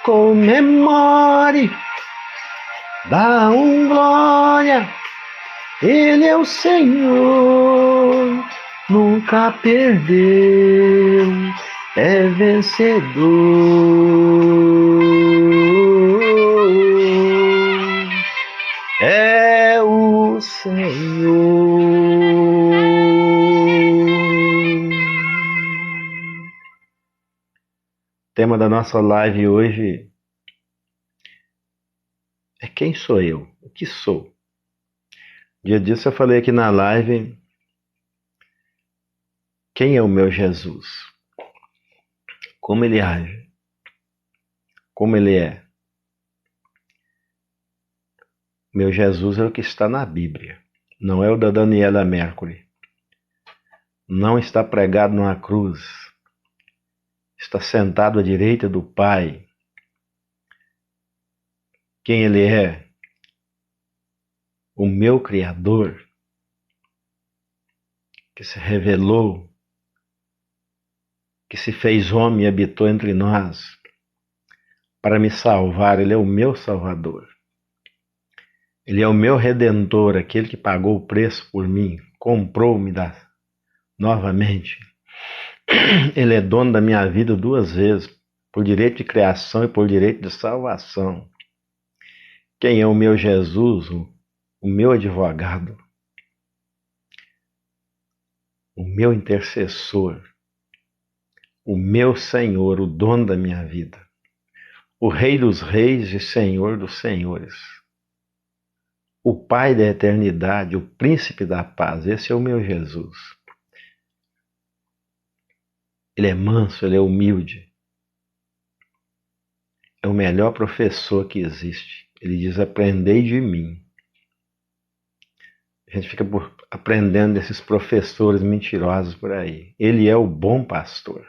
Comemore, dá glória, Ele é o Senhor, nunca perdeu, é vencedor. É o Senhor. O tema da nossa live hoje é quem sou eu? O que sou? Dia disso eu falei aqui na live quem é o meu Jesus? Como ele age? Como ele é? Meu Jesus é o que está na Bíblia, não é o da Daniela Mercury. Não está pregado numa cruz, está sentado à direita do Pai. Quem ele é? O meu Criador, que se revelou, que se fez homem e habitou entre nós, para me salvar. Ele é o meu Salvador. Ele é o meu Redentor, aquele que pagou o preço por mim, comprou-me novamente. Ele é dono da minha vida duas vezes, por direito de criação e por direito de salvação. Quem é o meu Jesus, o meu advogado, o meu intercessor, o meu Senhor, o dono da minha vida, o Rei dos reis e Senhor dos senhores, o Pai da eternidade, o Príncipe da paz. Esse é o meu Jesus. Ele é manso, ele é humilde. É o melhor professor que existe. Ele diz: aprendei de mim. A gente fica aprendendo desses professores mentirosos por aí. Ele é o bom pastor.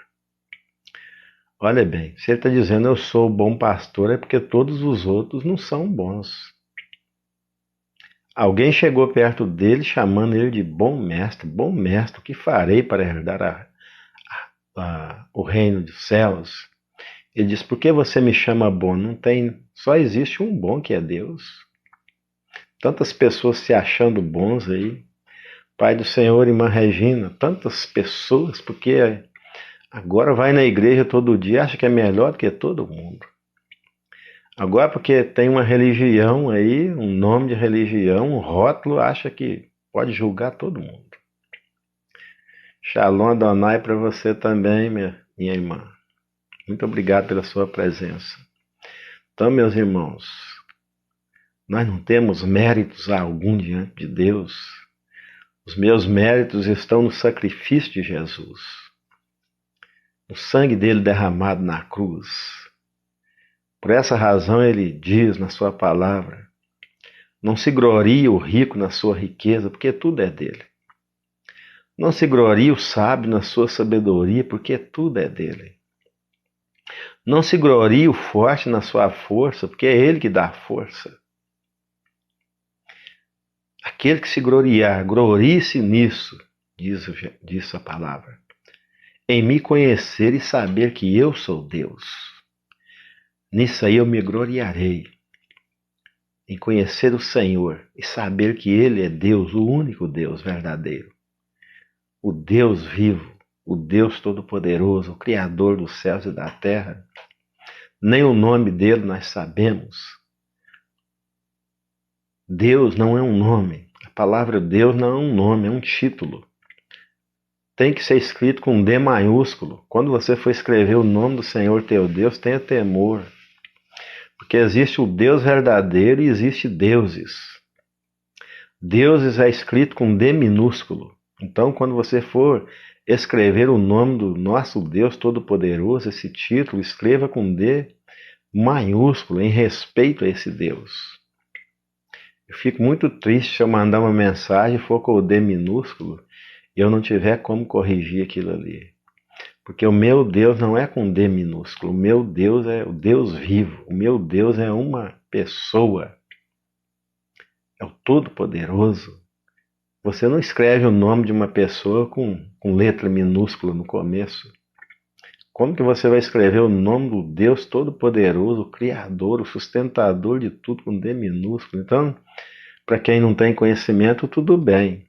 Olha bem, se ele está dizendo eu sou o bom pastor, é porque todos os outros não são bons. Alguém chegou perto dele chamando ele de bom mestre. Bom mestre, o que farei para herdar o reino dos céus? Ele diz: por que você me chama bom? Não tem, só existe um bom, que é Deus. Tantas pessoas se achando bons aí. Pai do Senhor, irmã Regina, tantas pessoas, porque agora vai na igreja todo dia, acha que é melhor do que todo mundo. Agora porque tem uma religião aí, um nome de religião, um rótulo, acha que pode julgar todo mundo. Shalom Adonai para você também, minha irmã. Muito obrigado pela sua presença. Então, meus irmãos, nós não temos méritos algum diante de Deus. Os meus méritos estão no sacrifício de Jesus, no sangue dele derramado na cruz. Por essa razão ele diz na sua palavra: não se glorie o rico na sua riqueza, porque tudo é dele. Não se glorie o sábio na sua sabedoria, porque tudo é dele. Não se glorie o forte na sua força, porque é ele que dá força. Aquele que se gloriar, glorie-se nisso, diz a palavra, em me conhecer e saber que eu sou Deus. Nisso aí eu me gloriarei, em conhecer o Senhor e saber que Ele é Deus, o único Deus verdadeiro, o Deus vivo, o Deus todo-poderoso, o Criador dos céus e da terra. Nem o nome dele nós sabemos. Deus não é um nome. A palavra Deus não é um nome, é um título. Tem que ser escrito com D maiúsculo. Quando você for escrever o nome do Senhor teu Deus, tenha temor. Porque existe o Deus verdadeiro e existe deuses. Deuses é escrito com D minúsculo. Então, quando você for escrever o nome do nosso Deus Todo-Poderoso, esse título, escreva com D maiúsculo, em respeito a esse Deus. Eu fico muito triste se eu mandar uma mensagem e for com o D minúsculo e eu não tiver como corrigir aquilo ali. Porque o meu Deus não é com D minúsculo. O meu Deus é o Deus vivo. O meu Deus é uma pessoa. É o Todo-Poderoso. Você não escreve o nome de uma pessoa com letra minúscula no começo. Como que você vai escrever o nome do Deus Todo-Poderoso, o Criador, o sustentador de tudo com D minúsculo? Então, para quem não tem conhecimento, tudo bem.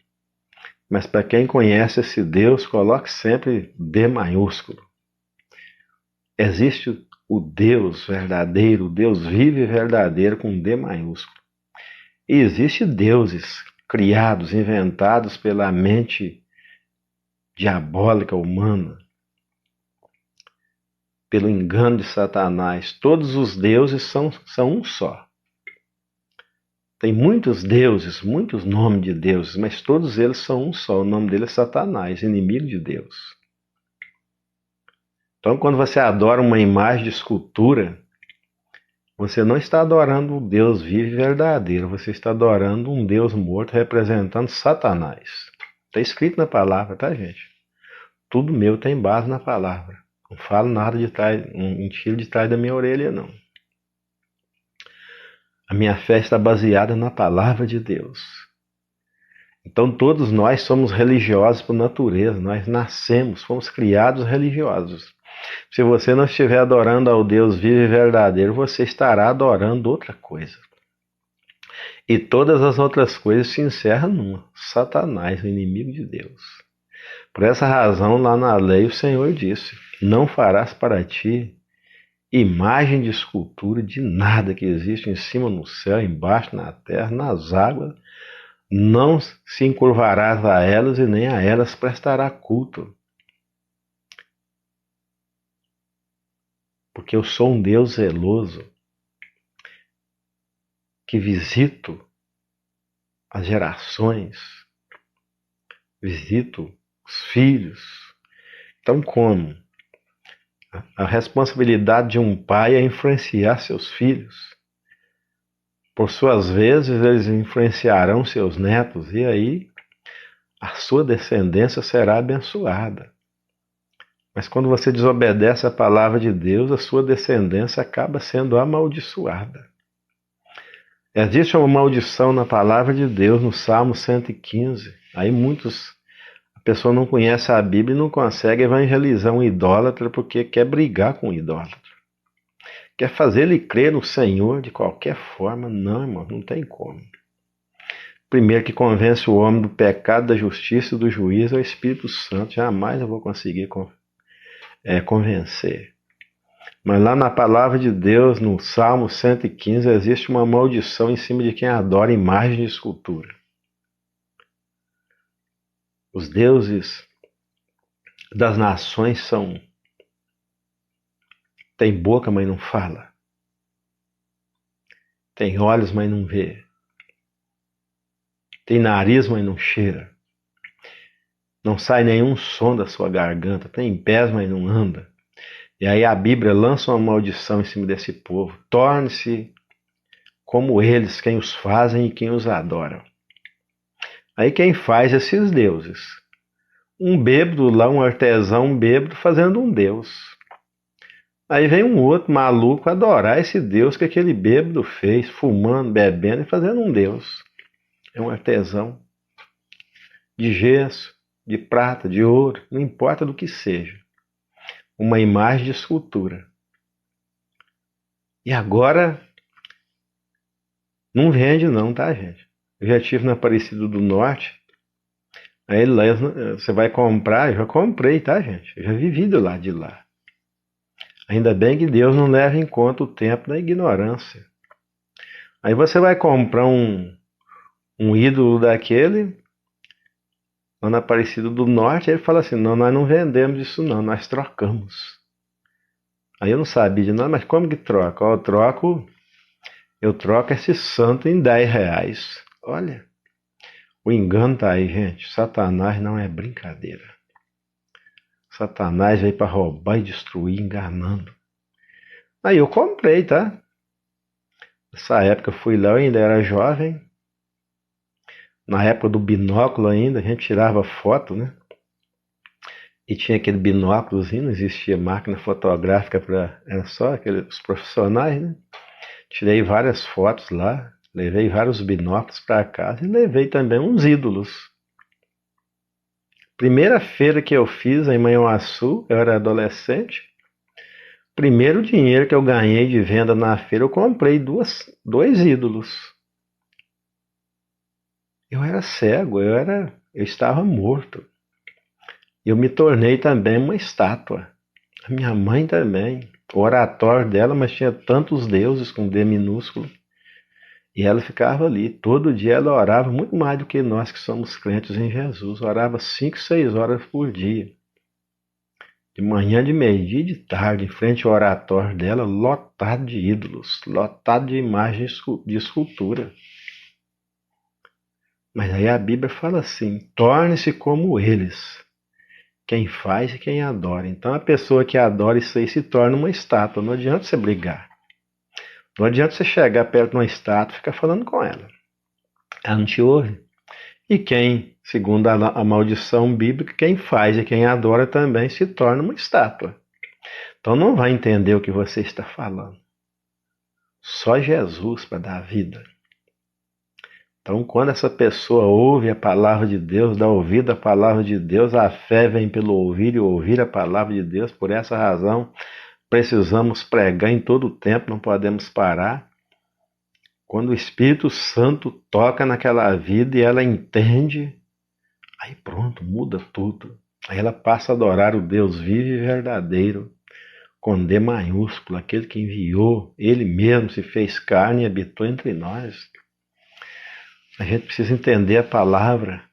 Mas para quem conhece esse Deus, coloque sempre D maiúsculo. Existe o Deus verdadeiro, o Deus vivo e verdadeiro com D maiúsculo. E existe deuses criados, inventados pela mente diabólica humana, pelo engano de Satanás. Todos os deuses são um só. Tem muitos deuses, muitos nomes de deuses, mas todos eles são um só. O nome dele é Satanás, inimigo de Deus. Então, quando você adora uma imagem de escultura, você não está adorando o Deus vivo e verdadeiro, você está adorando um Deus morto representando Satanás. Está escrito na palavra, tá, gente? Tudo meu tem base na palavra. Não falo nada de trás, um tiro de trás da minha orelha, não. A minha fé está baseada na palavra de Deus. Então todos nós somos religiosos por natureza, nós nascemos, fomos criados religiosos. Se você não estiver adorando ao Deus vivo e verdadeiro, você estará adorando outra coisa. E todas as outras coisas se encerram numa: Satanás, o inimigo de Deus. Por essa razão, lá na lei, o Senhor disse: não farás para ti imagem de escultura de nada que existe em cima no céu, embaixo na terra, nas águas. Não se encurvarás a elas e nem a elas prestará culto. Porque eu sou um Deus zeloso, que visito as gerações, visito os filhos. Então, como? A responsabilidade de um pai é influenciar seus filhos. Por suas vezes, eles influenciarão seus netos, e aí a sua descendência será abençoada. Mas quando você desobedece à palavra de Deus, a sua descendência acaba sendo amaldiçoada. Existe uma maldição na palavra de Deus, no Salmo 115. Aí a pessoa não conhece a Bíblia e não consegue evangelizar um idólatra porque quer brigar com o idólatra. Quer fazer ele crer no Senhor de qualquer forma. Não, irmão, não tem como. Primeiro que convence o homem do pecado, da justiça e do juízo é o Espírito Santo. Jamais eu vou conseguir convencer. Mas lá na palavra de Deus, no Salmo 115, existe uma maldição em cima de quem adora imagem de escultura. Os deuses das nações tem boca, mas não fala. Tem olhos, mas não vê. Tem nariz, mas não cheira. Não sai nenhum som da sua garganta. Tem pés, mas não anda. E aí a Bíblia lança uma maldição em cima desse povo. Torne-se como eles, quem os fazem e quem os adoram. Aí quem faz esses deuses? Um bêbado lá, um artesão bêbado fazendo um deus. Aí vem um outro maluco adorar esse Deus que aquele bêbado fez, fumando, bebendo e fazendo um Deus. É um artesão de gesso, de prata, de ouro, não importa do que seja. Uma imagem de escultura. E agora, não vende não, tá, gente? Eu já estive na Aparecida do Norte. Aí lá você vai comprar, eu já comprei, tá, gente? Eu já vivi do lado de lá. Ainda bem que Deus não leva em conta o tempo da ignorância. Aí você vai comprar um ídolo daquele, lá na Aparecida do Norte, ele fala assim: não, nós não vendemos isso não, nós trocamos. Aí eu não sabia de nada, mas como que troca? Eu troco esse santo em R$10. Olha, o engano tá aí, gente. Satanás não é brincadeira. Satanás veio para roubar e destruir, enganando. Aí eu comprei, tá? Nessa época eu fui lá, eu ainda era jovem. Na época do binóculo ainda, a gente tirava foto, né? E tinha aquele binóculozinho, não existia máquina fotográfica era só os profissionais, né? Tirei várias fotos lá, levei vários binóculos para casa e levei também uns ídolos. Primeira feira que eu fiz em Manhuaçu, eu era adolescente, Primeiro dinheiro que eu ganhei de venda na feira, eu comprei dois ídolos. Eu era cego, eu estava morto. Eu me tornei também uma estátua. A minha mãe também. O oratório dela, mas tinha tantos deuses com D minúsculo. E ela ficava ali. Todo dia ela orava muito mais do que nós que somos crentes em Jesus. Orava 5, 6 horas por dia. De manhã, de meio-dia e de tarde, em frente ao oratório dela, lotado de ídolos, lotado de imagens de escultura. Mas aí a Bíblia fala assim: torne-se como eles, quem faz e quem adora. Então a pessoa que adora isso aí se torna uma estátua. Não adianta você brigar. Não adianta você chegar perto de uma estátua e ficar falando com ela. Ela não te ouve. E quem, segundo a maldição bíblica, quem faz e quem adora também se torna uma estátua. Então não vai entender o que você está falando. Só Jesus para dar vida. Então, quando essa pessoa ouve a palavra de Deus, dá ouvido à palavra de Deus, a fé vem pelo ouvir e ouvir a palavra de Deus. Por essa razão, precisamos pregar em todo o tempo, não podemos parar. Quando o Espírito Santo toca naquela vida e ela entende, aí pronto, muda tudo. Aí ela passa a adorar o Deus vivo e verdadeiro, com D maiúsculo, aquele que enviou, ele mesmo se fez carne e habitou entre nós. A gente precisa entender a palavra,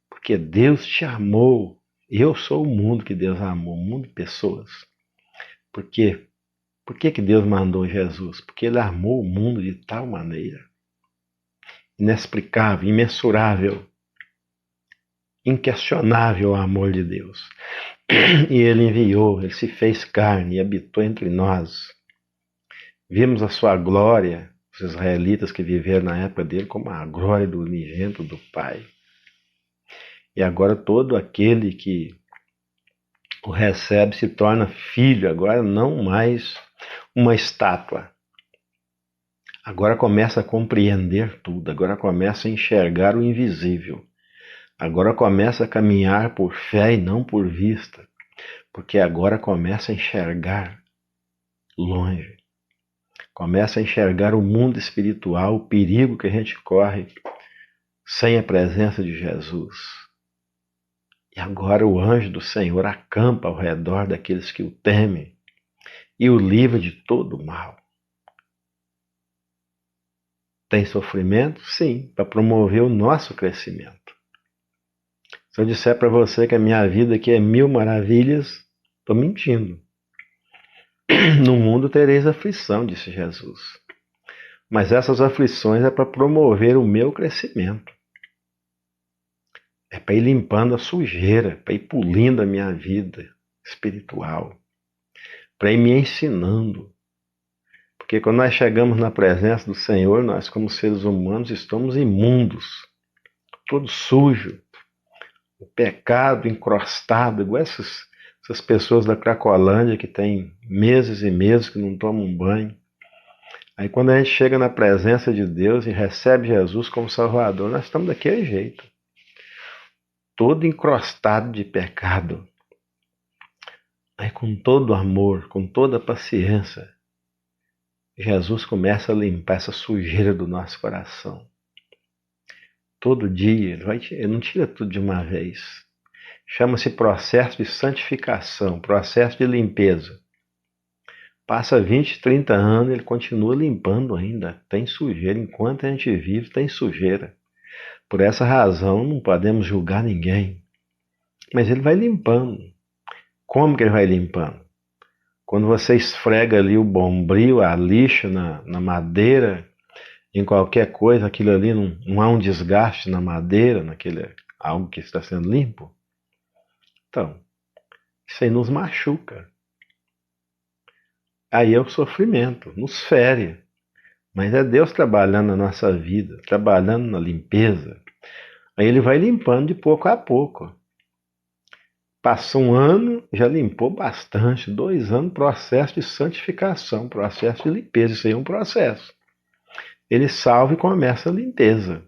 porque Deus te amou. Eu sou o mundo que Deus amou, o mundo de pessoas. Por quê? Por que Deus mandou Jesus? Porque Ele amou o mundo de tal maneira, inexplicável, imensurável, inquestionável o amor de Deus. E Ele enviou, Ele se fez carne e habitou entre nós. Vimos a sua glória, os israelitas que viveram na época dele, como a glória do unigênito do Pai. E agora todo aquele que o recebe se torna filho, agora não mais uma estátua. Agora começa a compreender tudo, agora começa a enxergar o invisível. Agora começa a caminhar por fé e não por vista, porque agora começa a enxergar longe. Começa a enxergar o mundo espiritual, o perigo que a gente corre sem a presença de Jesus. E agora o anjo do Senhor acampa ao redor daqueles que o temem e o livra de todo o mal. Tem sofrimento? Sim, para promover o nosso crescimento. Se eu disser para você que a minha vida aqui é 1000 maravilhas, estou mentindo. No mundo tereis aflição, disse Jesus. Mas essas aflições é para promover o meu crescimento. É para ir limpando a sujeira, para ir pulindo a minha vida espiritual, para ir me ensinando. Porque quando nós chegamos na presença do Senhor, nós como seres humanos estamos imundos, todo sujo, o pecado encrostado, igual essas pessoas da Cracolândia que tem meses e meses que não tomam banho. Aí quando a gente chega na presença de Deus e recebe Jesus como Salvador, nós estamos daquele jeito, todo encrostado de pecado. Aí com todo amor, com toda paciência, Jesus começa a limpar essa sujeira do nosso coração. Todo dia, ele não tira tudo de uma vez. Chama-se processo de santificação, processo de limpeza. Passa 20, 30 anos, ele continua limpando ainda. Tem sujeira, enquanto a gente vive, tem sujeira. Por essa razão, não podemos julgar ninguém. Mas ele vai limpando. Como que ele vai limpando? Quando você esfrega ali o bombril, a lixa na madeira, em qualquer coisa, aquilo ali não há um desgaste na madeira, naquele algo que está sendo limpo. Então, isso aí nos machuca. Aí é o sofrimento, nos fere. Mas é Deus trabalhando na nossa vida, trabalhando na limpeza. Aí ele vai limpando de pouco a pouco. Passou um ano, já limpou bastante. 2 anos, processo de santificação, processo de limpeza. Isso aí é um processo. Ele salva e começa a limpeza.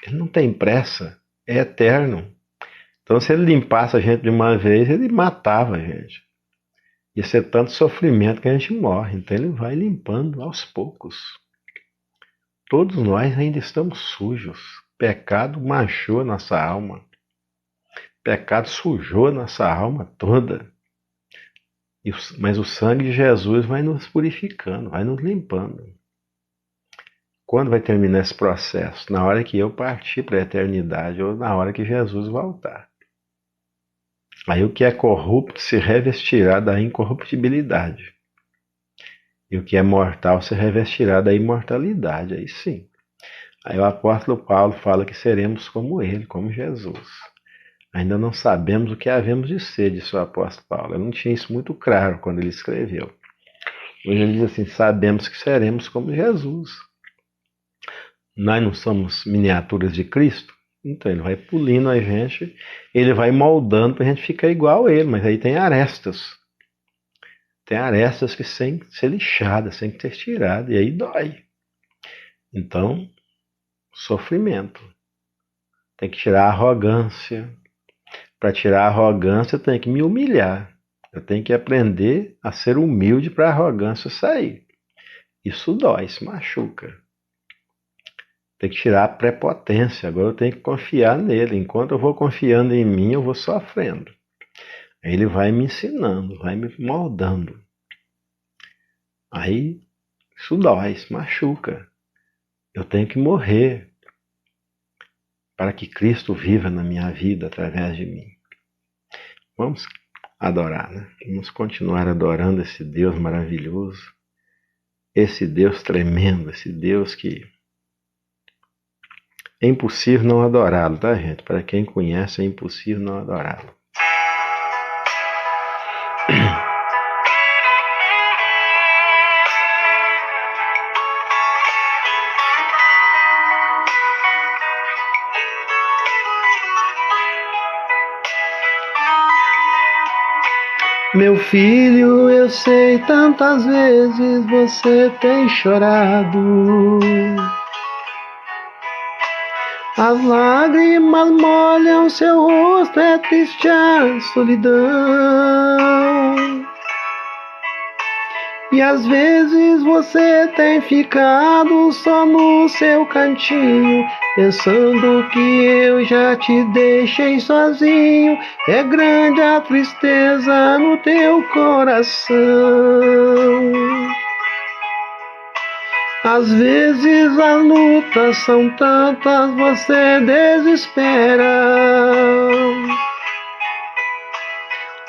Ele não tem pressa, é eterno. Então, se ele limpasse a gente de uma vez, ele matava a gente. Isso é tanto sofrimento que a gente morre. Então ele vai limpando aos poucos. Todos nós ainda estamos sujos. Pecado manchou nossa alma. Pecado sujou nossa alma toda. Mas o sangue de Jesus vai nos purificando, vai nos limpando. Quando vai terminar esse processo? Na hora que eu partir para a eternidade ou na hora que Jesus voltar. Aí o que é corrupto se revestirá da incorruptibilidade. E o que é mortal se revestirá da imortalidade. Aí sim. Aí o apóstolo Paulo fala que seremos como ele, como Jesus. Ainda não sabemos o que havemos de ser, disse o apóstolo Paulo. Eu não tinha isso muito claro quando ele escreveu. Hoje ele diz assim, sabemos que seremos como Jesus. Nós não somos miniaturas de Cristo? Então ele vai pulindo a gente, ele vai moldando para a gente ficar igual a ele, mas aí tem arestas. Tem arestas que têm que ser lixadas, têm que ser tiradas, e aí dói. Então, sofrimento. Tem que tirar a arrogância. Para tirar a arrogância, eu tenho que me humilhar. Eu tenho que aprender a ser humilde para a arrogância sair. Isso dói, isso machuca. Tem que tirar a prepotência. Agora eu tenho que confiar nele. Enquanto eu vou confiando em mim, eu vou sofrendo. Aí ele vai me ensinando, vai me moldando. Aí isso dói, isso machuca. Eu tenho que morrer para que Cristo viva na minha vida através de mim. Vamos adorar, né? Vamos continuar adorando esse Deus maravilhoso, esse Deus tremendo, esse Deus que é impossível não adorá-lo, tá, gente? Para quem conhece, é impossível não adorá-lo. Meu filho, eu sei tantas vezes você tem chorado. As lágrimas molham seu rosto, é triste a solidão. E às vezes você tem ficado só no seu cantinho, pensando que eu já te deixei sozinho. É grande a tristeza no teu coração. Às vezes as lutas são tantas, você desespera.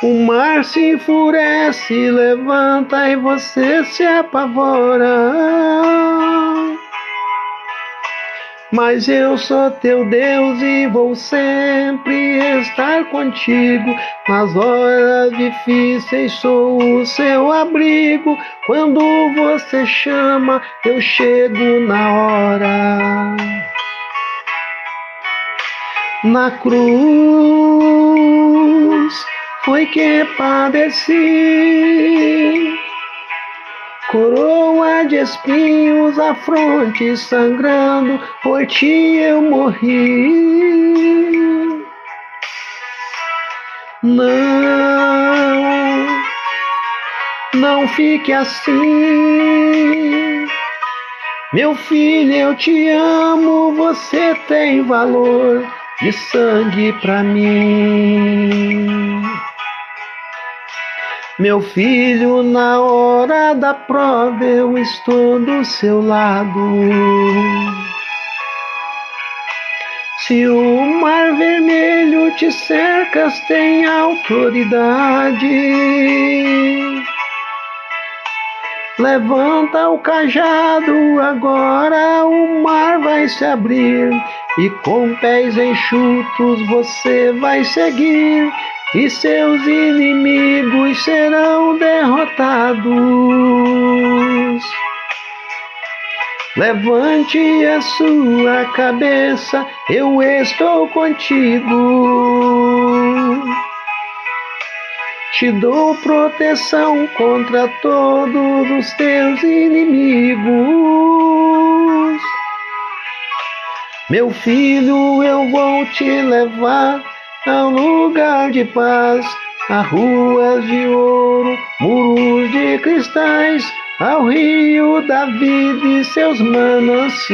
O mar se enfurece, levanta e você se apavora. Mas eu sou teu Deus e vou sempre estar contigo. Nas horas difíceis sou o seu abrigo. Quando você chama, eu chego na hora. Na cruz foi que padeci, coroa de espinhos, a fronte sangrando, por ti eu morri. Não fique assim, meu filho, eu te amo, você tem valor de sangue pra mim. Meu filho, na hora da prova eu estou do seu lado. Se o mar vermelho te cercas, tem autoridade. Levanta o cajado, agora o mar vai se abrir. E com pés enxutos você vai seguir. E seus inimigos serão derrotados. Levante a sua cabeça, eu estou contigo. Te dou proteção contra todos os teus inimigos. Meu filho, eu vou te levar a um lugar de paz. a ruas de ouro, muros de cristais, ao rio da vida e seus mananciais.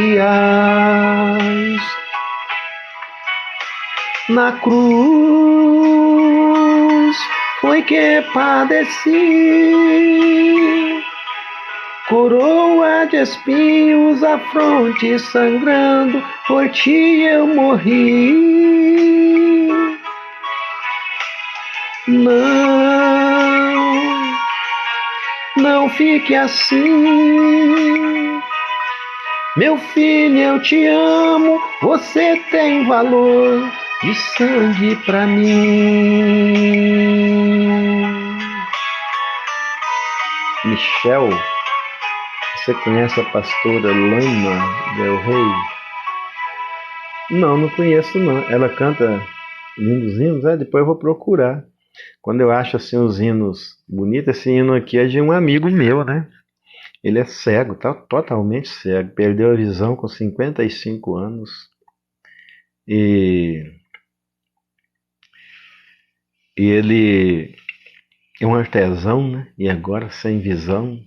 Na cruz foi que padeci, coroa de espinhos, a fronte sangrando, por ti eu morri. Não fique assim, meu filho, eu te amo, você tem valor de sangue pra mim. Michel, você conhece a pastora Lana Del Rey? Não conheço não. Ela canta lindos hinos, depois eu vou procurar. Quando eu acho assim os hinos bonitos, esse hino aqui é de um amigo meu, né? Ele é cego, tá totalmente cego, perdeu a visão com 55 anos. E ele é um artesão, né? E agora sem visão,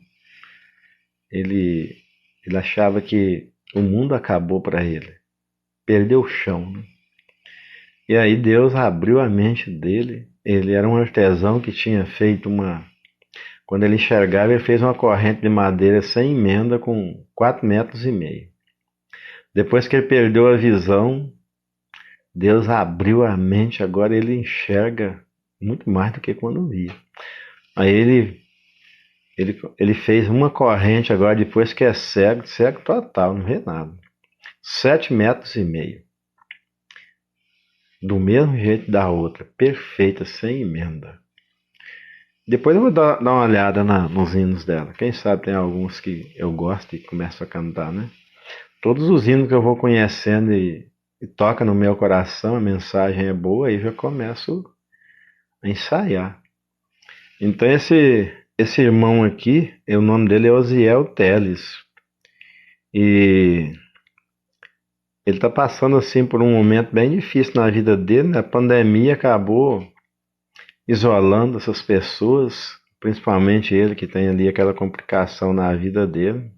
ele achava que o mundo acabou para ele. Perdeu o chão, né? E aí Deus abriu a mente dele. Ele era um artesão que tinha feito quando ele enxergava, ele fez uma corrente de madeira sem emenda com 4,5 metros. Depois que ele perdeu a visão, Deus abriu a mente, agora ele enxerga muito mais do que quando via. Aí ele fez uma corrente agora, depois que é cego, cego total, não vê nada. 7,5 metros. Do mesmo jeito da outra, perfeita, sem emenda. Depois eu vou dar uma olhada nos hinos dela. Quem sabe tem alguns que eu gosto e começo a cantar, né? Todos os hinos que eu vou conhecendo e toca no meu coração, a mensagem é boa, aí já começo a ensaiar. Então esse irmão aqui, o nome dele é Osiel Teles. E ele está passando assim por um momento bem difícil na vida dele, né? A pandemia acabou isolando essas pessoas, principalmente ele que tem ali aquela complicação na vida dele.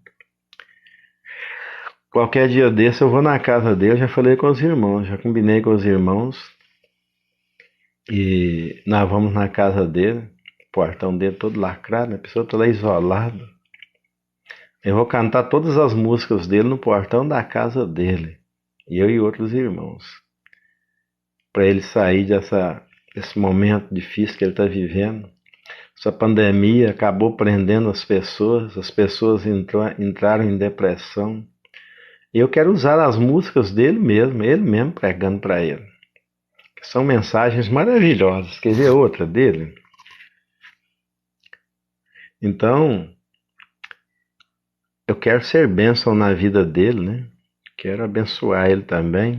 Qualquer dia desse eu vou na casa dele, já falei com os irmãos, já combinei com os irmãos e nós vamos na casa dele, o portão dele todo lacrado, a pessoa toda isolada. Eu vou cantar todas as músicas dele no portão da casa dele, eu e outros irmãos, para ele sair desse momento difícil que ele está vivendo. Essa pandemia acabou prendendo as pessoas entraram em depressão. E eu quero usar as músicas dele mesmo, ele mesmo pregando para ele. Que são mensagens maravilhosas. Quer ver outra dele? Então, eu quero ser bênção na vida dele, né? Quero abençoar ele também,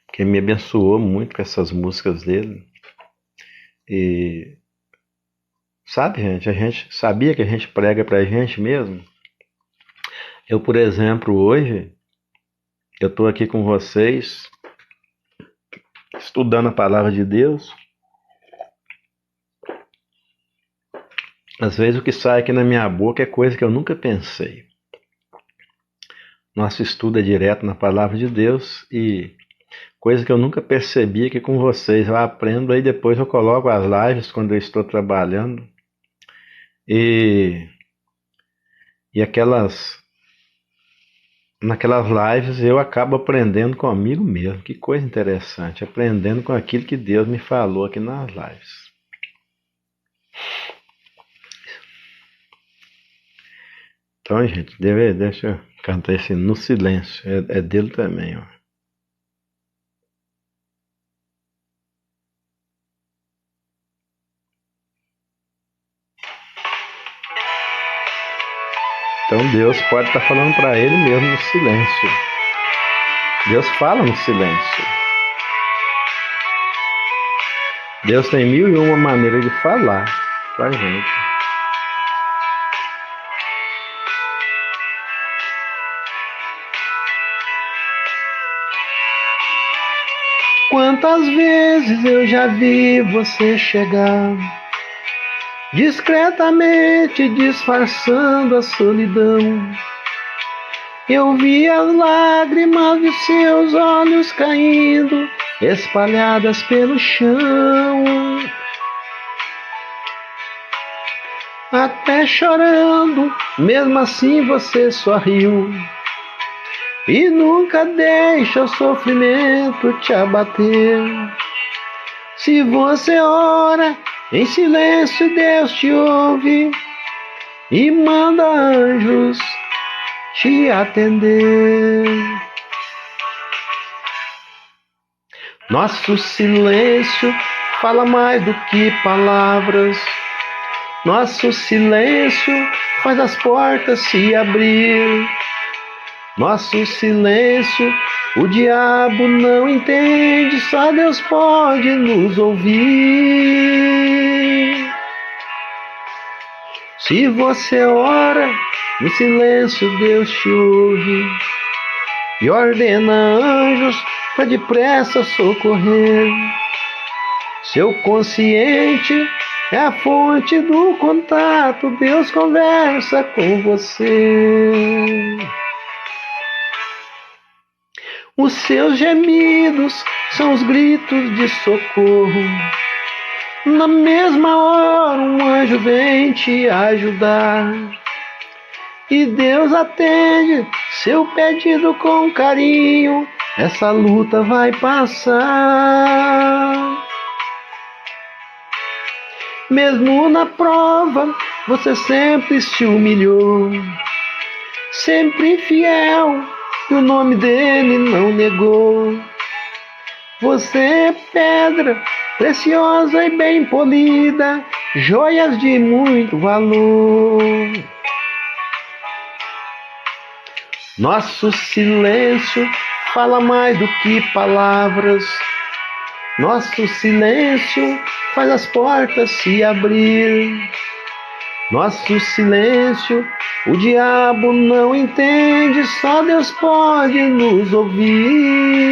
porque me abençoou muito com essas músicas dele. E sabe, gente, a gente sabia que a gente prega pra gente mesmo? Eu, por exemplo, hoje, eu estou aqui com vocês, estudando a palavra de Deus. Às vezes o que sai aqui na minha boca é coisa que eu nunca pensei. Nosso estudo é direto na palavra de Deus e coisa que eu nunca percebi aqui com vocês. Eu aprendo, aí depois eu coloco as lives quando eu estou trabalhando. E, e naquelas lives eu acabo aprendendo comigo mesmo. Que coisa interessante, aprendendo com aquilo que Deus me falou aqui nas lives. Então, gente, deixa eu cantar esse No Silêncio. É dele também, ó. Então Deus pode estar falando para ele mesmo no silêncio. Deus fala no silêncio. Deus tem 1001 maneiras de falar com a gente. Quantas vezes eu já vi você chegar, discretamente disfarçando a solidão. Eu vi as lágrimas de seus olhos caindo, espalhadas pelo chão. Até chorando, mesmo assim você sorriu. E nunca deixa o sofrimento te abater. Se você ora em silêncio, Deus te ouve e manda anjos te atender. Nosso silêncio fala mais do que palavras. Nosso silêncio faz as portas se abrir. Nosso silêncio o diabo não entende, só Deus pode nos ouvir. Se você ora no silêncio, Deus te ouve e ordena anjos para depressa socorrer. Seu consciente é a fonte do contato, Deus conversa com você. Os seus gemidos são os gritos de socorro. Na mesma hora um anjo vem te ajudar. E Deus atende seu pedido com carinho. Essa luta vai passar. Mesmo na prova, você sempre se humilhou. Sempre fiel, e o nome dele não negou. Você é pedra preciosa e bem polida, joias de muito valor. Nosso silêncio fala mais do que palavras. Nosso silêncio faz as portas se abrir. Nosso silêncio o diabo não entende, só Deus pode nos ouvir.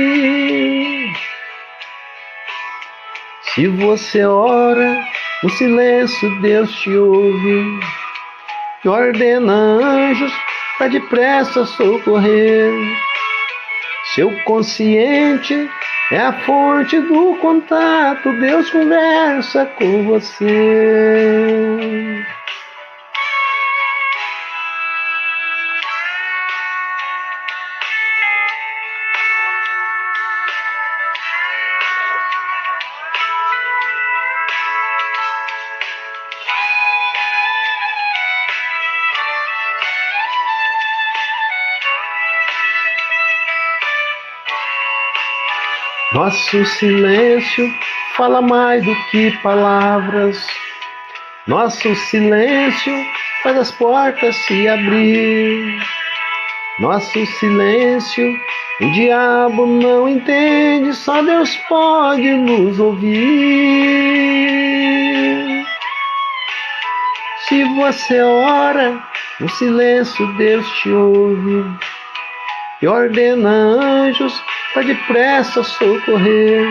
Se você ora no silêncio, Deus te ouve e ordena anjos para depressa socorrer. Seu consciente é a fonte do contato, Deus conversa com você. Nosso silêncio fala mais do que palavras. Nosso silêncio faz as portas se abrir. Nosso silêncio o diabo não entende, só Deus pode nos ouvir. Se você ora no silêncio, Deus te ouve e ordena anjos para depressa socorrer.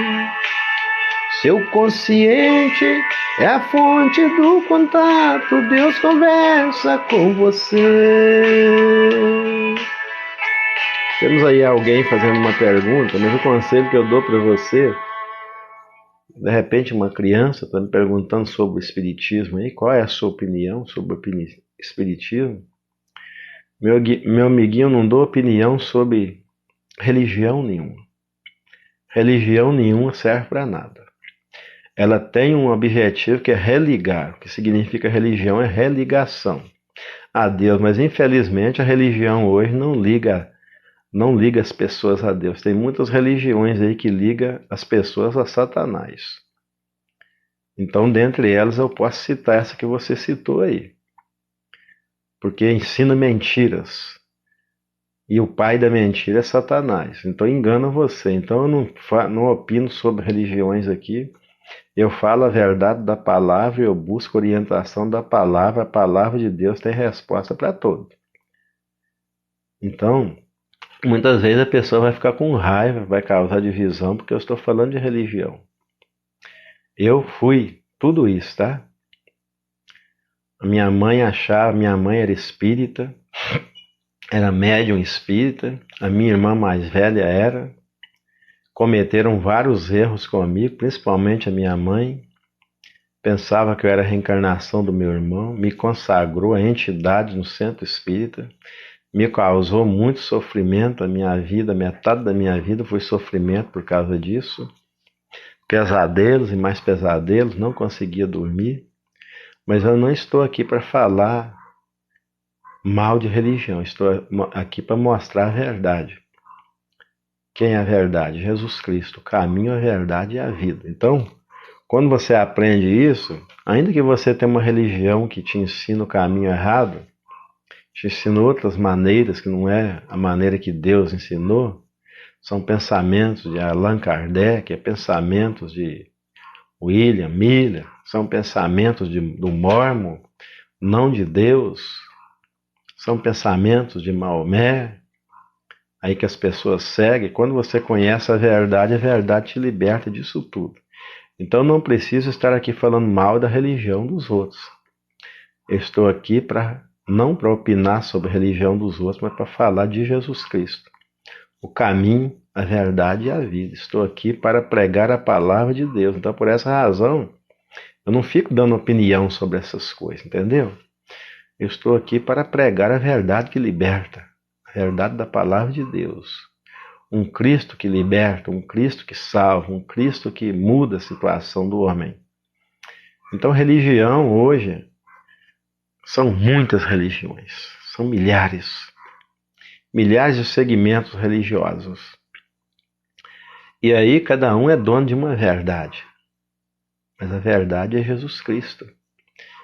Seu consciente é a fonte do contato, Deus conversa com você. Temos aí alguém fazendo uma pergunta, mas o conselho que eu dou para você, de repente uma criança está me perguntando sobre o espiritismo aí, qual é a sua opinião sobre o espiritismo? Meu amiguinho, eu não dou opinião sobre religião nenhuma. Religião nenhuma serve para nada. Ela tem um objetivo que é religar. O que significa religião é religação a Deus, mas infelizmente a religião hoje não liga as pessoas a Deus. Tem muitas religiões aí que ligam as pessoas a Satanás. Então, dentre elas, eu posso citar essa que você citou aí, porque ensina mentiras. E o pai da mentira é Satanás. Então engana você. Então eu não opino sobre religiões aqui. Eu falo a verdade da palavra, eu busco orientação da palavra. A palavra de Deus tem resposta para tudo. Então, Muitas vezes a pessoa vai ficar com raiva, vai causar divisão, porque eu estou falando de religião. Eu fui tudo isso, tá? Minha mãe era espírita, era médium espírita, a minha irmã mais velha era. Cometeram vários erros comigo, principalmente a minha mãe. Pensava que eu era a reencarnação do meu irmão, me consagrou a entidade no centro espírita, me causou muito sofrimento a minha vida, metade da minha vida foi sofrimento por causa disso. Pesadelos e mais pesadelos, não conseguia dormir. Mas eu não estou aqui para falar mal de religião, estou aqui para mostrar a verdade. Quem é a verdade? Jesus Cristo, o caminho, a verdade e a vida. Então, quando você aprende isso, ainda que você tenha uma religião que te ensina o caminho errado, te ensina outras maneiras que não é a maneira que Deus ensinou, são pensamentos de Allan Kardec, pensamentos de William Miller, são pensamentos do Mormon, não de Deus, são pensamentos de Maomé, aí que as pessoas seguem. Quando você conhece a verdade te liberta disso tudo. Então não preciso estar aqui falando mal da religião dos outros. Eu estou aqui não para opinar sobre a religião dos outros, mas para falar de Jesus Cristo. O caminho, a verdade e a vida. Estou aqui para pregar a palavra de Deus. Então, por essa razão, eu não fico dando opinião sobre essas coisas, entendeu? Eu estou aqui para pregar a verdade que liberta, a verdade da palavra de Deus. Um Cristo que liberta, um Cristo que salva, um Cristo que muda a situação do homem. Então, religião hoje são muitas religiões, são milhares de segmentos religiosos. E aí cada um é dono de uma verdade. Mas a verdade é Jesus Cristo.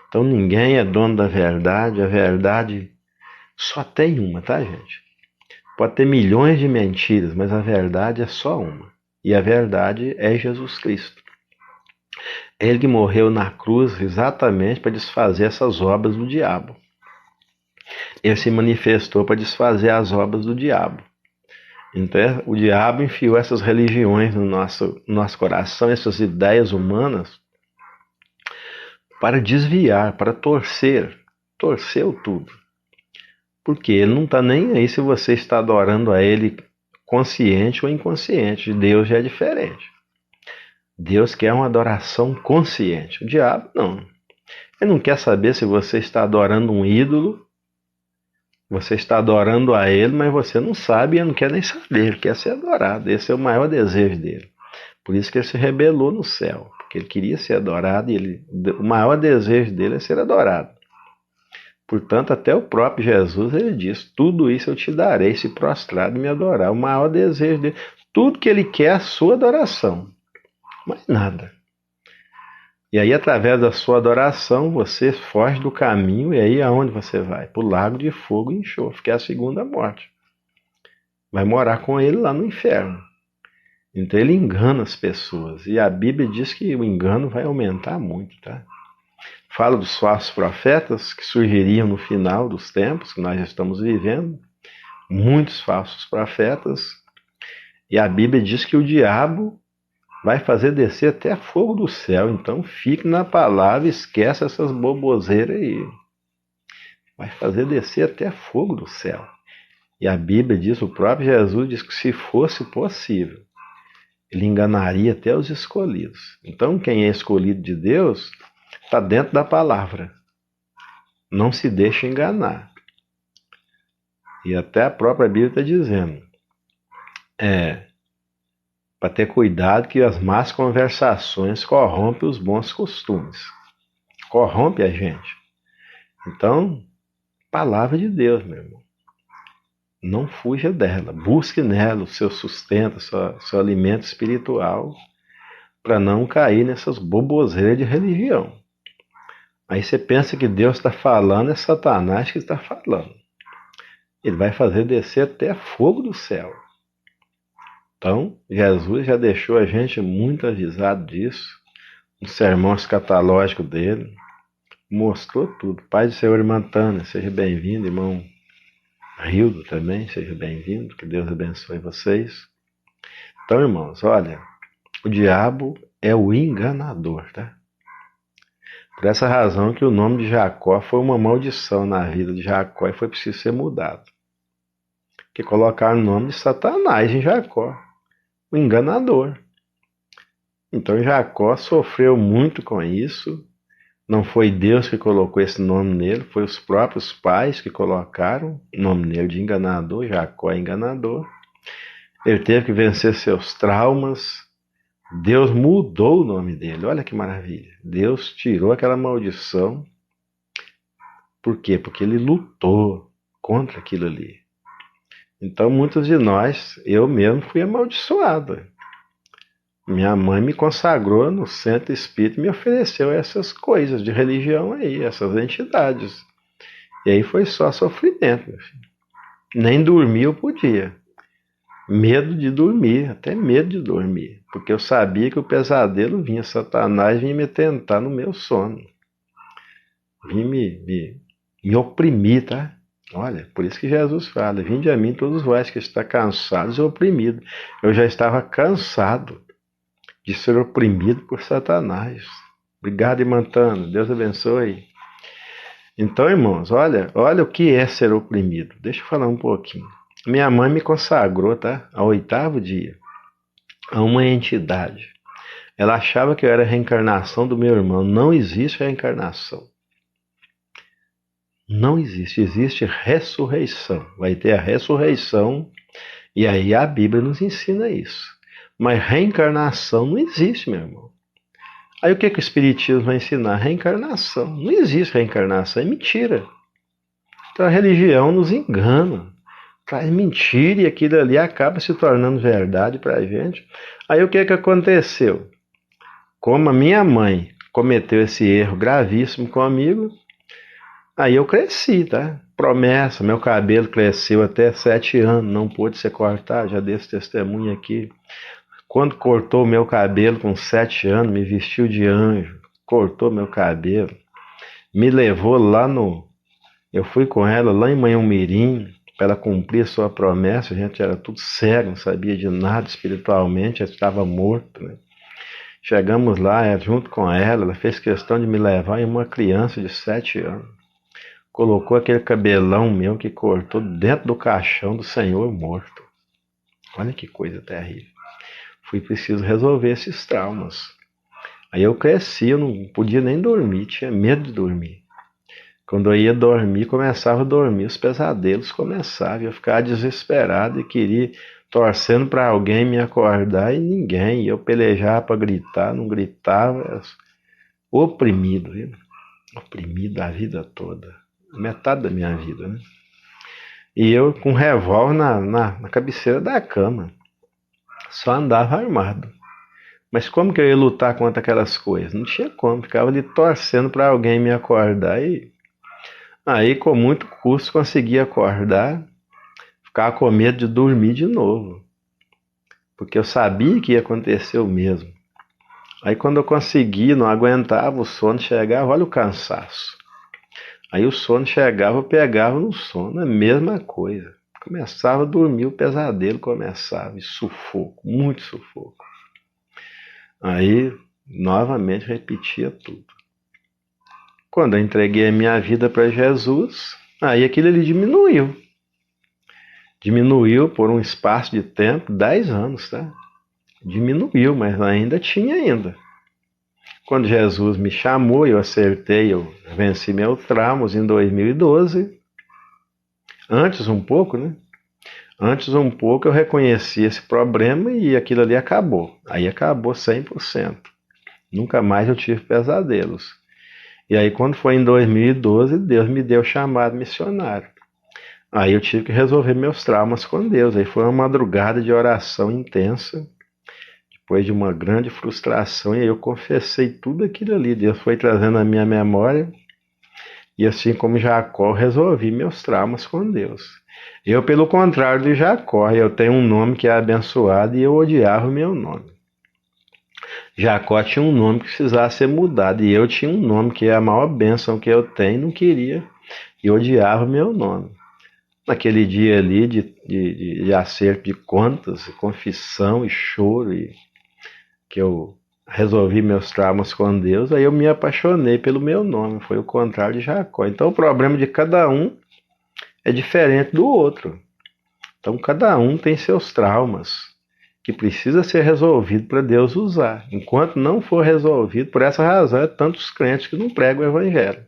Então ninguém é dono da verdade, a verdade só tem uma, tá, gente? Pode ter milhões de mentiras, mas a verdade é só uma. E a verdade é Jesus Cristo. Ele que morreu na cruz exatamente para desfazer essas obras do diabo. Ele se manifestou para desfazer as obras do diabo. Então, o diabo enfiou essas religiões no nosso coração, essas ideias humanas, para desviar, para torcer o tudo. Porque ele não está nem aí se você está adorando a ele consciente ou inconsciente. Deus já é diferente. Deus quer uma adoração consciente. O diabo não. Ele não quer saber se você está adorando um ídolo, você está adorando a ele, mas você não sabe e ele não quer nem saber. Ele quer ser adorado. Esse é o maior desejo dele. Por isso que ele se rebelou no céu. Porque ele queria ser adorado e o maior desejo dele é ser adorado. Portanto, até o próprio Jesus, ele diz, tudo isso eu te darei se prostrado e me adorar. O maior desejo dele, tudo que ele quer é a sua adoração, mais nada. E aí, através da sua adoração, você foge do caminho, e aí aonde você vai? Para o lago de fogo e enxofre, que é a segunda morte. Vai morar com ele lá no inferno. Então ele engana as pessoas, e a Bíblia diz que o engano vai aumentar muito, tá? Fala dos falsos profetas que surgiriam no final dos tempos que nós estamos vivendo, muitos falsos profetas, e a Bíblia diz que o diabo vai fazer descer até fogo do céu. Então fique na palavra, esquece essas boboseiras aí. Vai fazer descer até fogo do céu. E a Bíblia diz, o próprio Jesus diz que se fosse possível, ele enganaria até os escolhidos. Então quem é escolhido de Deus está dentro da palavra. Não se deixe enganar. E até a própria Bíblia está dizendo, para ter cuidado que as más conversações corrompem os bons costumes. Corrompe a gente. Então, palavra de Deus, meu irmão. Não fuja dela. Busque nela o seu sustento, seu alimento espiritual, para não cair nessas boboseiras de religião. Aí você pensa que Deus está falando, é Satanás que está falando. Ele vai fazer descer até fogo do céu. Então, Jesus já deixou a gente muito avisado disso. No sermão escatológico dele, mostrou tudo. Pai do Senhor, irmã Tânia, seja bem-vindo, irmão Rildo também, seja bem-vindo, que Deus abençoe vocês. Então, irmãos, olha, o diabo é o enganador, tá? Por essa razão que o nome de Jacó foi uma maldição na vida de Jacó e foi preciso ser mudado. Que colocaram o nome de Satanás em Jacó, o enganador. Então Jacó sofreu muito com isso. Não foi Deus que colocou esse nome nele, foi os próprios pais que colocaram o nome nele de enganador. Jacó é enganador. Ele teve que vencer seus traumas. Deus mudou o nome dele. Olha que maravilha. Deus tirou aquela maldição. Por quê? Porque ele lutou contra aquilo ali. Então muitos de nós, eu mesmo fui amaldiçoado. Minha mãe me consagrou no centro espírita e me ofereceu essas coisas de religião aí, essas entidades. E aí foi só sofrimento, meu filho. Nem dormir eu podia. Medo de dormir, até medo de dormir. Porque eu sabia que o pesadelo vinha, Satanás vinha me tentar no meu sono. Vinha me oprimir, tá? Olha, por isso que Jesus fala, vinde a mim todos vós que estão cansados e oprimidos. Eu já estava cansado de ser oprimido por Satanás. Obrigado, Imantano. Deus abençoe. Então, irmãos, olha o que é ser oprimido. Deixa eu falar um pouquinho. Minha mãe me consagrou, tá? Ao 8º dia, a uma entidade. Ela achava que eu era a reencarnação do meu irmão. Não existe reencarnação. Não existe. Existe ressurreição. Vai ter a ressurreição. E aí a Bíblia nos ensina isso. Mas reencarnação não existe, meu irmão. Aí o que o Espiritismo vai ensinar? Reencarnação. Não existe reencarnação, é mentira. Então a religião nos engana, traz mentira e aquilo ali acaba se tornando verdade para a gente. Aí o que aconteceu? Como a minha mãe cometeu esse erro gravíssimo comigo, aí eu cresci, tá? Promessa, meu cabelo cresceu até 7 anos, não pôde ser cortado, já dei esse testemunho aqui. Quando cortou meu cabelo com 7 anos, me vestiu de anjo, cortou meu cabelo, me levou lá no... Eu fui com ela lá em Manhumirim, para ela cumprir a sua promessa. A gente era tudo cego, não sabia de nada espiritualmente, eu estava morto, né? Chegamos lá, junto com ela fez questão de me levar em uma criança de 7 anos. Colocou aquele cabelão meu que cortou dentro do caixão do Senhor morto. Olha que coisa terrível. Fui preciso resolver esses traumas. Aí eu cresci, eu não podia nem dormir, tinha medo de dormir. Quando eu ia dormir, começava a dormir, os pesadelos começavam, eu ficava desesperado e queria, torcendo para alguém me acordar e ninguém. Eu pelejava para gritar, não gritava, oprimido, viu? Oprimido a vida toda, metade da minha vida, né? E eu com um revólver na cabeceira da cama, só andava armado. Mas como que eu ia lutar contra aquelas coisas? Não tinha como, ficava ali torcendo para alguém me acordar e aí com muito custo consegui acordar, ficava com medo de dormir de novo, porque eu sabia que ia acontecer o mesmo. Aí quando eu consegui, não aguentava, o sono chegava, olha o cansaço. Aí o sono chegava, eu pegava no sono, a mesma coisa. Começava a dormir, o pesadelo começava, e sufoco, muito sufoco. Aí, novamente, repetia tudo. Quando eu entreguei a minha vida para Jesus, aí aquilo ali diminuiu. Diminuiu por um espaço de tempo, 10 anos, tá? Diminuiu, mas ainda tinha ainda. Quando Jesus me chamou, eu acertei, eu venci meus traumas em 2012. Antes um pouco, né? Antes um pouco eu reconheci esse problema e aquilo ali acabou. Aí acabou 100%. Nunca mais eu tive pesadelos. E aí quando foi em 2012, Deus me deu o chamado missionário. Aí eu tive que resolver meus traumas com Deus. Aí foi uma madrugada de oração intensa, depois de uma grande frustração, e aí eu confessei tudo aquilo ali. Deus foi trazendo a minha memória, e assim como Jacó, resolvi meus traumas com Deus. Eu, pelo contrário de Jacó, eu tenho um nome que é abençoado e eu odiava o meu nome. Jacó tinha um nome que precisava ser mudado, e eu tinha um nome que é a maior bênção que eu tenho e não queria, e odiava o meu nome. naquele dia ali de acerto de contas, confissão e choro, e que eu resolvi meus traumas com Deus, aí eu me apaixonei pelo meu nome, foi o contrário de Jacó. Então o problema de cada um é diferente do outro. Então cada um tem seus traumas que precisa ser resolvido para Deus usar. Enquanto não for resolvido, por essa razão é tantos crentes que não pregam o evangelho.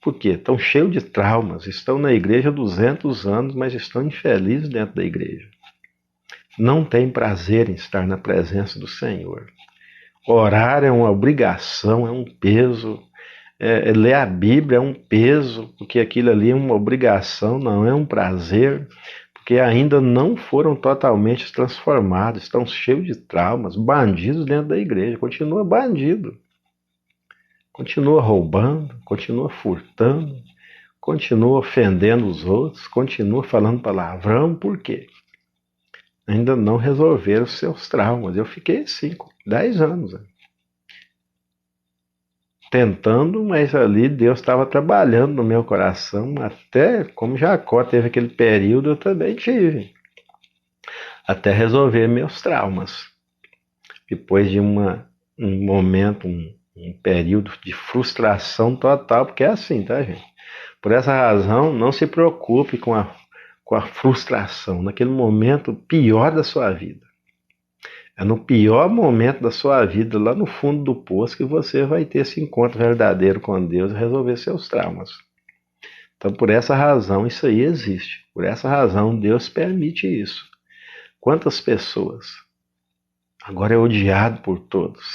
Por quê? Estão cheios de traumas, estão na igreja há 200 anos, mas estão infelizes dentro da igreja. Não têm prazer em estar na presença do Senhor. Orar é uma obrigação, é um peso. Ler a Bíblia é um peso, porque aquilo ali é uma obrigação, não é um prazer, porque ainda não foram totalmente transformados, estão cheios de traumas, bandidos dentro da igreja, continua bandido, continua roubando, continua furtando, continua ofendendo os outros, continua falando palavrão, por quê? Ainda não resolveram os seus traumas. Eu fiquei 10 anos tentando, mas ali Deus estava trabalhando no meu coração, até como Jacó teve aquele período, eu também tive, até resolver meus traumas. Depois de um momento, um período de frustração total, porque é assim, tá, gente? Por essa razão, não se preocupe com a frustração, naquele momento pior da sua vida. É no pior momento da sua vida, lá no fundo do poço, que você vai ter esse encontro verdadeiro com Deus e resolver seus traumas. Então, por essa razão, isso aí existe. Por essa razão, Deus permite isso. Quantas pessoas? Agora é odiado por todos.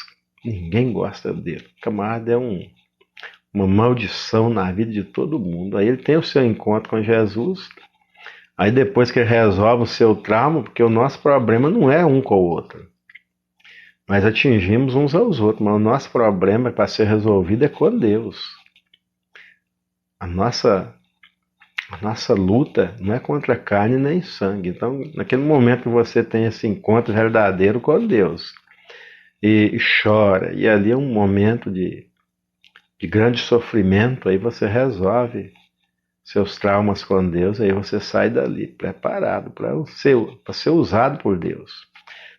Ninguém gosta dele. O camarada é uma maldição na vida de todo mundo. Aí ele tem o seu encontro com Jesus. Aí depois que ele resolve o seu trauma, porque o nosso problema não é um com o outro. Nós atingimos uns aos outros, mas o nosso problema para ser resolvido é com Deus. A nossa luta não é contra carne nem sangue. Então, naquele momento que você tem esse encontro verdadeiro com Deus e chora, e ali é um momento de grande sofrimento, aí você resolve seus traumas com Deus, aí você sai dali preparado para ser usado por Deus.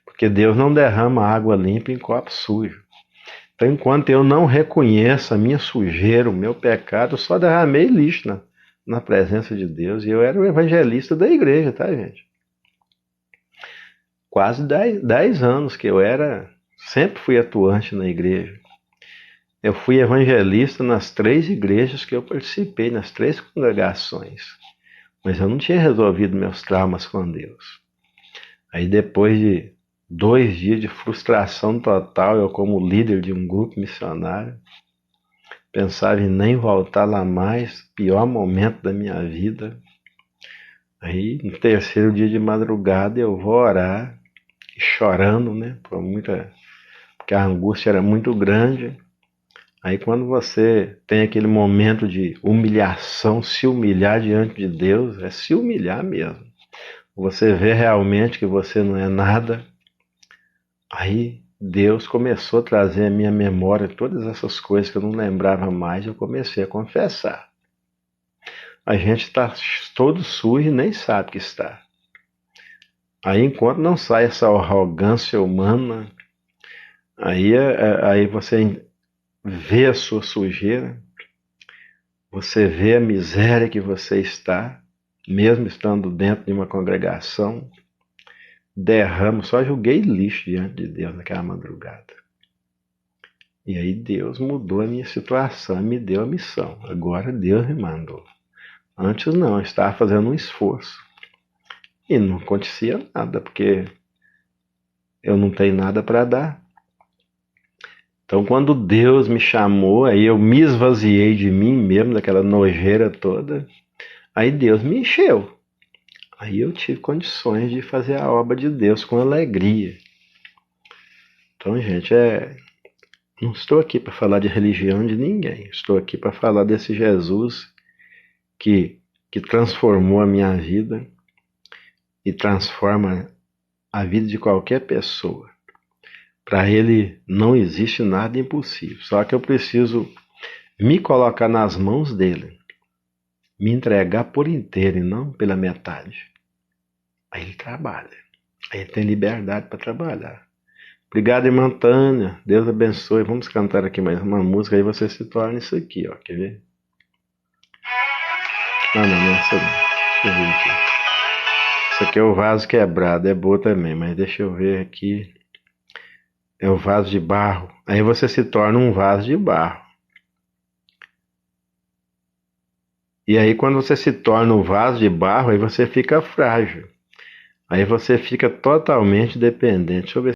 Porque Deus não derrama água limpa em copo sujo. Então, enquanto eu não reconheço a minha sujeira, o meu pecado, eu só derramei lixo na presença de Deus. E eu era o evangelista da igreja, tá, gente? Quase 10 anos que eu sempre fui atuante na igreja. Eu fui evangelista nas 3 igrejas que eu participei, nas 3 congregações. Mas eu não tinha resolvido meus traumas com Deus. Aí depois de 2 dias de frustração total, eu como líder de um grupo missionário, pensava em nem voltar lá mais, pior momento da minha vida. Aí no 3º dia de madrugada eu vou orar, chorando, né, porque a angústia era muito grande. Aí quando você tem aquele momento de humilhação, se humilhar diante de Deus, é se humilhar mesmo. Você vê realmente que você não é nada. Aí Deus começou a trazer à minha memória todas essas coisas que eu não lembrava mais, eu comecei a confessar. A gente está todo sujo e nem sabe que está. Aí enquanto não sai essa arrogância humana, aí você vê a sua sujeira, você vê a miséria que você está, mesmo estando dentro de uma congregação, só joguei lixo diante de Deus naquela madrugada. E aí Deus mudou a minha situação, me deu a missão. Agora Deus me mandou. Antes não, eu estava fazendo um esforço. E não acontecia nada, porque eu não tenho nada para dar. Então quando Deus me chamou, aí eu me esvaziei de mim mesmo, daquela nojeira toda. Aí Deus me encheu. Aí eu tive condições de fazer a obra de Deus com alegria. Então, gente, não estou aqui para falar de religião de ninguém. Estou aqui para falar desse Jesus que transformou a minha vida e transforma a vida de qualquer pessoa. Para ele não existe nada impossível. Só que eu preciso me colocar nas mãos dele. me entregar por inteiro e não pela metade. Aí ele trabalha. Aí ele tem liberdade para trabalhar. Obrigado, irmã Tânia. Deus abençoe. Vamos cantar aqui mais uma música. Aí você se torna isso aqui, ó. Quer ver? Ah, não, essa não. Deixa eu ver aqui. Isso aqui é o vaso quebrado. É boa também, mas deixa eu ver aqui. É o vaso de barro. Aí você se torna um vaso de barro. E aí, quando você se torna um vaso de barro, aí você fica frágil. Aí você fica totalmente dependente. Deixa eu ver